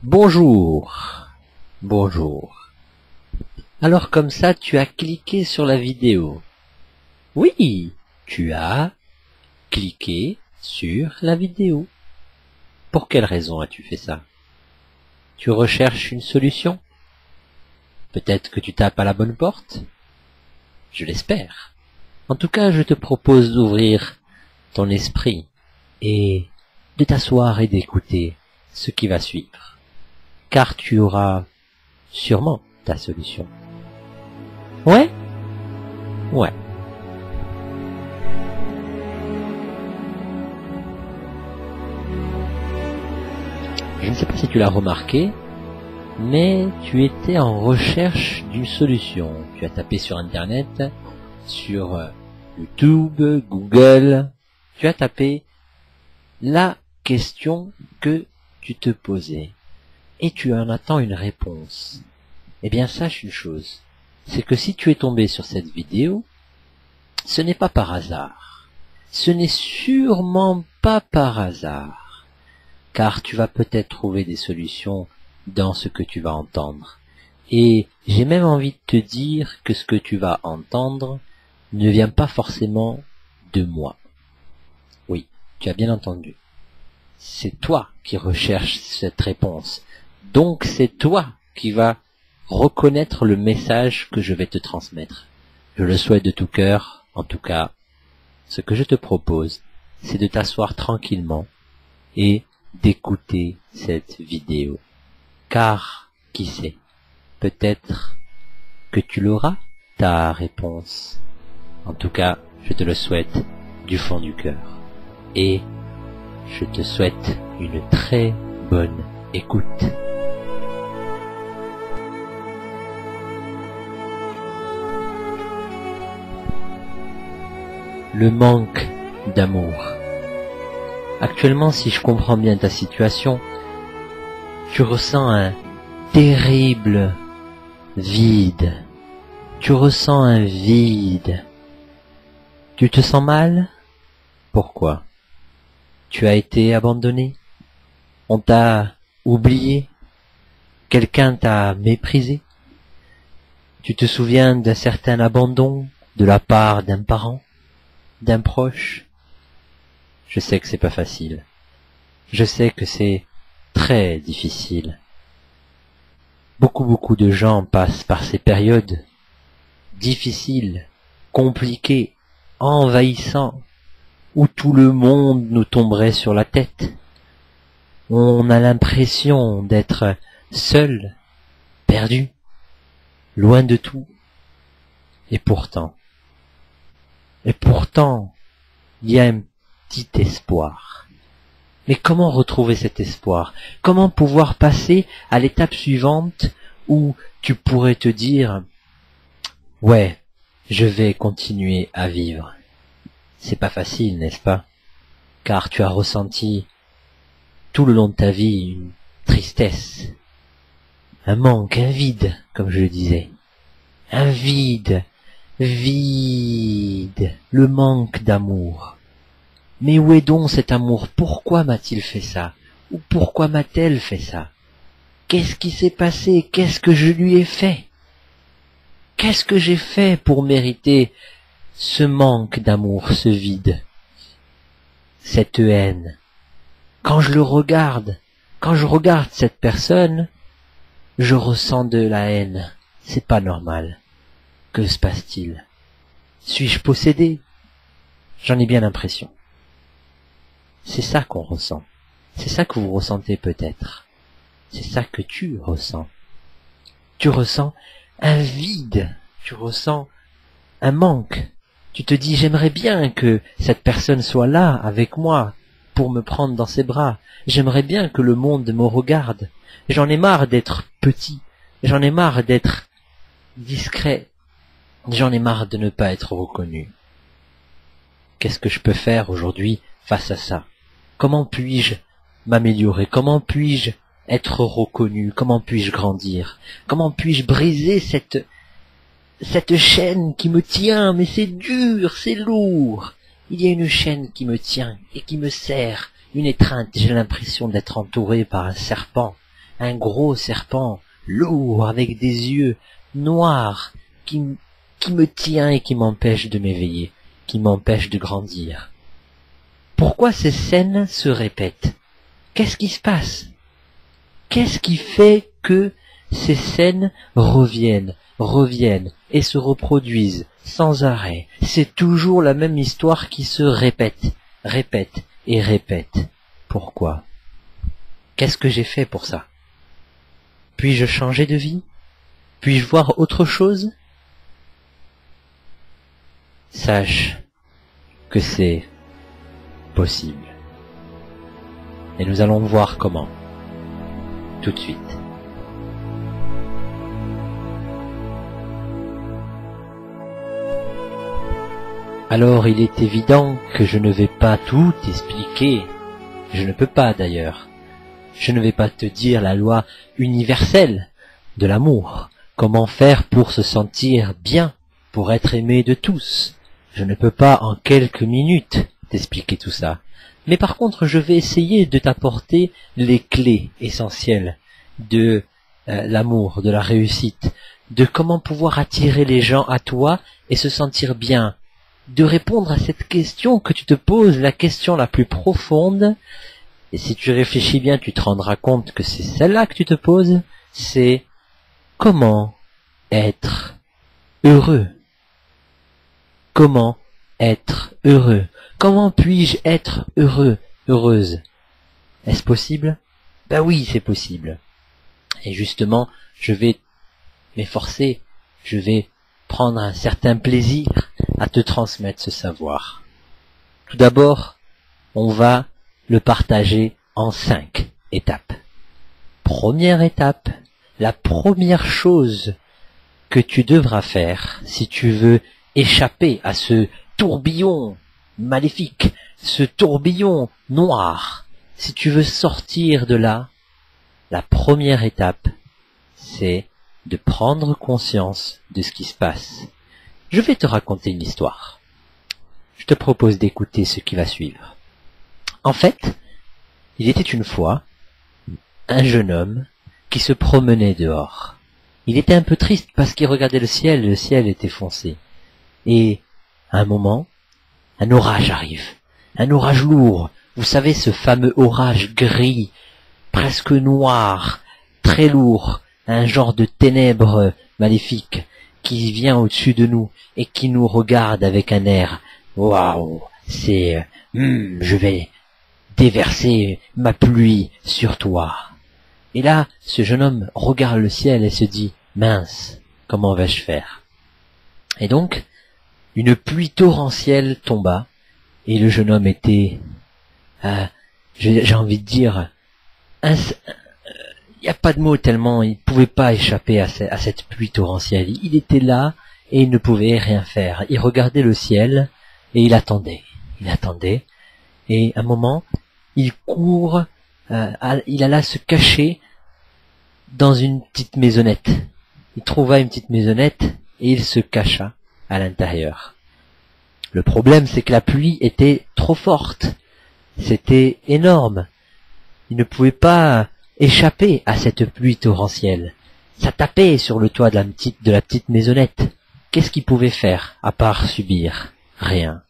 Bonjour. Bonjour. Alors comme ça, tu as cliqué sur la vidéo. Oui, tu as cliqué sur la vidéo. Pour quelle raison as-tu fait ça? Tu recherches une solution? Peut-être que tu tapes à la bonne porte? Je l'espère. En tout cas, je te propose d'ouvrir ton esprit et de t'asseoir et d'écouter ce qui va suivre. Car tu auras sûrement ta solution. Ouais? Ouais. Je ne sais pas si tu l'as remarqué, mais tu étais en recherche d'une solution. Tu as tapé sur Internet, sur YouTube, Google. Tu as tapé la question que tu te posais. Et tu en attends une réponse. Eh bien, sache une chose. C'est que si tu es tombé sur cette vidéo, ce n'est pas par hasard. Ce n'est sûrement pas par hasard. Car tu vas peut-être trouver des solutions dans ce que tu vas entendre. Et j'ai même envie de te dire que ce que tu vas entendre ne vient pas forcément de moi. Oui, tu as bien entendu. C'est toi qui recherches cette réponse. Donc c'est toi qui vas reconnaître le message que je vais te transmettre. Je le souhaite de tout cœur. En tout cas, ce que je te propose, c'est de t'asseoir tranquillement et d'écouter cette vidéo. Car, qui sait, peut-être que tu l'auras, ta réponse. En tout cas, je te le souhaite du fond du cœur. Et je te souhaite une très bonne écoute. Le manque d'amour. Actuellement, si je comprends bien ta situation, tu ressens un terrible vide. Tu ressens un vide. Tu te sens mal? Pourquoi? Tu as été abandonné? On t'a oublié? Quelqu'un t'a méprisé? Tu te souviens d'un certain abandon de la part d'un parent? D'un proche? Je sais que c'est pas facile. Je sais que c'est très difficile. Beaucoup de gens passent par ces périodes difficiles, compliquées, envahissantes, où tout le monde nous tomberait sur la tête. On a l'impression d'être seul, perdu, loin de tout. Et pourtant, il y a un petit espoir. Mais comment retrouver cet espoir? Comment pouvoir passer à l'étape suivante où tu pourrais te dire « Ouais, je vais continuer à vivre ». C'est pas facile, n'est-ce pas? Car tu as ressenti tout le long de ta vie une tristesse, un manque, un vide, comme je le disais. Un vide, le manque d'amour. Mais où est donc cet amour? Pourquoi m'a-t-il fait ça? Ou pourquoi m'a-t-elle fait ça? Qu'est-ce qui s'est passé? Qu'est-ce que je lui ai fait? Qu'est-ce que j'ai fait pour mériter ce manque d'amour, ce vide, cette haine? Quand je regarde cette personne, je ressens de la haine. C'est pas normal. Que se passe-t-il? Suis-je possédé? J'en ai bien l'impression. C'est ça qu'on ressent. C'est ça que vous ressentez peut-être. C'est ça que tu ressens. Tu ressens un vide. Tu ressens un manque. Tu te dis, j'aimerais bien que cette personne soit là avec moi pour me prendre dans ses bras. J'aimerais bien que le monde me regarde. J'en ai marre d'être petit. J'en ai marre d'être discret. J'en ai marre de ne pas être reconnu. Qu'est-ce que je peux faire aujourd'hui face à ça? Comment puis-je m'améliorer? Comment puis-je être reconnu? Comment puis-je grandir? Comment puis-je briser cette chaîne qui me tient? Mais c'est dur, c'est lourd. Il y a une chaîne qui me tient et qui me serre, une étreinte. J'ai l'impression d'être entouré par un serpent. un gros serpent, lourd, avec des yeux noirs, qui me tient et qui m'empêche de m'éveiller, qui m'empêche de grandir. Pourquoi ces scènes se répètent? Qu'est-ce qui se passe? Qu'est-ce qui fait que ces scènes reviennent et se reproduisent sans arrêt? C'est toujours la même histoire qui se répète et répète. Pourquoi? Qu'est-ce que j'ai fait pour ça? Puis-je changer de vie? Puis-je voir autre chose? Sache que c'est possible. Et nous allons voir comment. Tout de suite. Alors il est évident que je ne vais pas tout expliquer. Je ne peux pas d'ailleurs. Je ne vais pas te dire la loi universelle de l'amour. Comment faire pour se sentir bien, pour être aimé de tous. Je ne peux pas en quelques minutes t'expliquer tout ça. Mais par contre, je vais essayer de t'apporter les clés essentielles de l'amour, de la réussite, de comment pouvoir attirer les gens à toi et se sentir bien, de répondre à cette question que tu te poses, la question la plus profonde. Et si tu réfléchis bien, tu te rendras compte que c'est celle-là que tu te poses, c'est comment être heureux? Comment être heureux? Comment puis-je être heureux, heureuse? Est-ce possible? Ben oui, c'est possible. Et justement, je vais m'efforcer, je vais prendre un certain plaisir à te transmettre ce savoir. Tout d'abord, on va le partager en 5 étapes. Première étape, la première chose que tu devras faire si tu veux échapper à ce tourbillon maléfique, ce tourbillon noir, si tu veux sortir de là, la première étape, c'est de prendre conscience de ce qui se passe. Je vais te raconter une histoire. Je te propose d'écouter ce qui va suivre. En fait, il était une fois un jeune homme qui se promenait dehors. Il était un peu triste parce qu'il regardait le ciel était foncé. Et à un moment, un orage arrive, un orage lourd. Vous savez, ce fameux orage gris, presque noir, très lourd, un genre de ténèbres maléfiques qui vient au-dessus de nous et qui nous regarde avec un air « Waouh, c'est... je vais déverser ma pluie sur toi. » Et là, ce jeune homme regarde le ciel et se dit « Mince, comment vais-je faire ?» Et donc, une pluie torrentielle tomba et le jeune homme était, j'ai envie de dire, il n'y a pas de mots tellement il ne pouvait pas échapper à cette pluie torrentielle. Il était là et il ne pouvait rien faire. Il regardait le ciel et il attendait. Et à un moment, il court, il alla se cacher dans une petite maisonnette. Il trouva une petite maisonnette et il se cacha à l'intérieur. Le problème, c'est que la pluie était trop forte. C'était énorme. Il ne pouvait pas échapper à cette pluie torrentielle. Ça tapait sur le toit de la petite maisonnette. Qu'est-ce qu'il pouvait faire à part subir? Rien.